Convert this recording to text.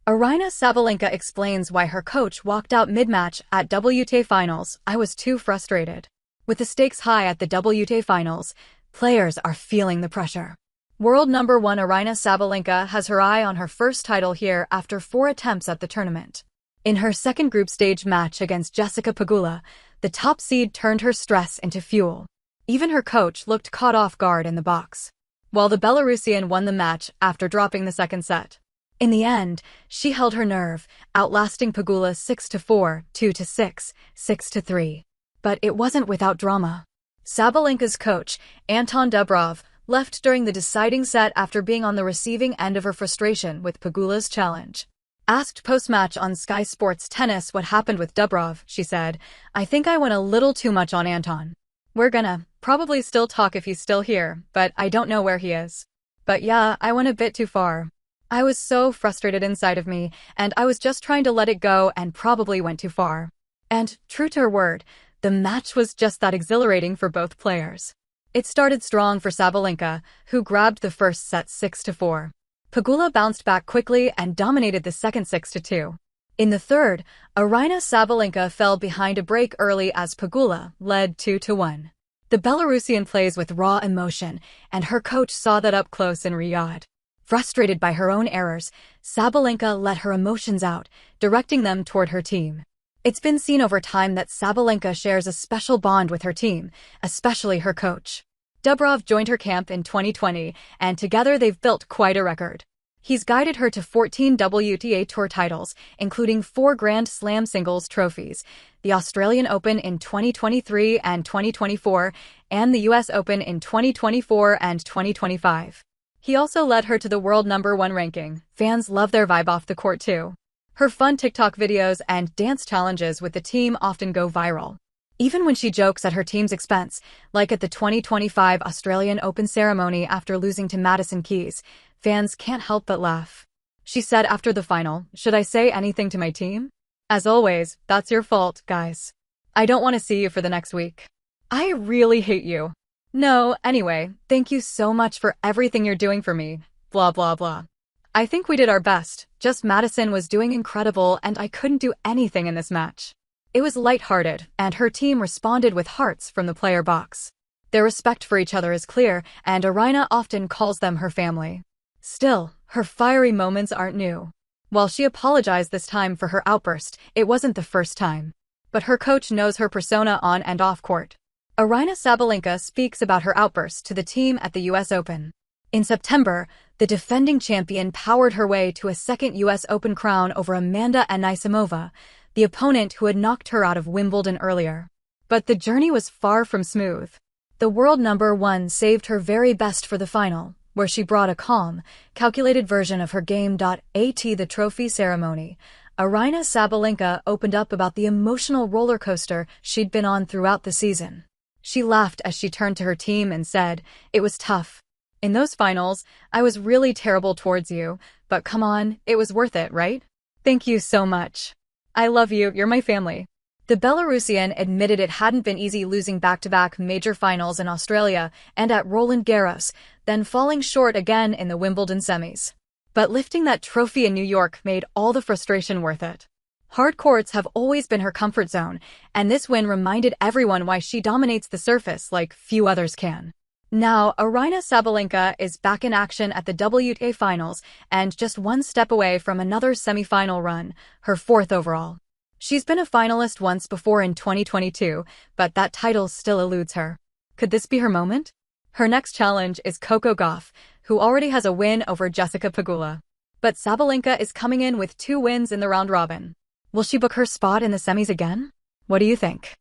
Aryna Sabalenka explains why her coach walked out mid-match at WTA Finals. I was too frustrated. With the stakes high at the WTA Finals, players are feeling the pressure. World number one Aryna Sabalenka has her eye on her first title here after 4 attempts at the tournament. In her second group stage match against Jessica Pegula, the top seed turned her stress into fuel. Even her coach looked caught off guard in the box, while the Belarusian won the match after dropping the second set. In the end, she held her nerve, outlasting Pegula 6-4, 2-6, 6-3. But it wasn't without drama. Sabalenka's coach, Anton Dubrov, left during the deciding set after being on the receiving end of her frustration with Pegula's challenge. Asked post-match on Sky Sports Tennis what happened with Dubrov, she said, "I think I went a little too much on Anton. We're gonna probably still talk if he's still here, but I don't know where he is. But yeah, I went a bit too far. I was so frustrated inside of me, and I was just trying to let it go and probably went too far." And, true to her word, the match was just that exhilarating for both players. It started strong for Sabalenka, who grabbed the first set 6-4. Pegula bounced back quickly and dominated the second 6-2. In the third, Aryna Sabalenka fell behind a break early as Pegula led 2-1. The Belarusian plays with raw emotion, and her coach saw that up close in Riyadh. Frustrated by her own errors, Sabalenka let her emotions out, directing them toward her team. It's been seen over time that Sabalenka shares a special bond with her team, especially her coach. Dubrov joined her camp in 2020, and together they've built quite a record. He's guided her to 14 WTA Tour titles, including 4 Grand Slam singles trophies, the Australian Open in 2023 and 2024, and the US Open in 2024 and 2025. He also led her to the world number 1 ranking. Fans love their vibe off the court too. Her fun TikTok videos and dance challenges with the team often go viral. Even when she jokes at her team's expense, like at the 2025 Australian Open ceremony after losing to Madison Keys, fans can't help but laugh. She said after the final, "Should I say anything to my team? As always, that's your fault, guys. I don't want to see you for the next week. I really hate you. No, anyway, thank you so much for everything you're doing for me, blah blah blah. I think we did our best, just Madison was doing incredible and I couldn't do anything in this match." It was lighthearted, and her team responded with hearts from the player box. Their respect for each other is clear, and Aryna often calls them her family. Still, her fiery moments aren't new. While she apologized this time for her outburst, it wasn't the first time. But her coach knows her persona on and off court. Aryna Sabalenka speaks about her outburst to the team at the US Open. In September, the defending champion powered her way to a second US Open crown over Amanda Anisimova, the opponent who had knocked her out of Wimbledon earlier. But the journey was far from smooth. The world number 1 saved her very best for the final, where she brought a calm, calculated version of her game. At the trophy ceremony, Aryna Sabalenka opened up about the emotional roller coaster she'd been on throughout the season. She laughed as she turned to her team and said, "It was tough. In those finals, I was really terrible towards you, but come on, it was worth it, right? Thank you so much. I love you, you're my family." The Belarusian admitted it hadn't been easy losing back-to-back major finals in Australia and at Roland Garros, then falling short again in the Wimbledon semis. But lifting that trophy in New York made all the frustration worth it. Hard courts have always been her comfort zone, and this win reminded everyone why she dominates the surface like few others can. Now, Aryna Sabalenka is back in action at the WTA Finals and just one step away from another semi-final run, her 4th overall. She's been a finalist once before in 2022, but that title still eludes her. Could this be her moment? Her next challenge is Coco Gauff, who already has a win over Jessica Pegula. But Sabalenka is coming in with 2 wins in the round robin. Will she book her spot in the semis again? What do you think?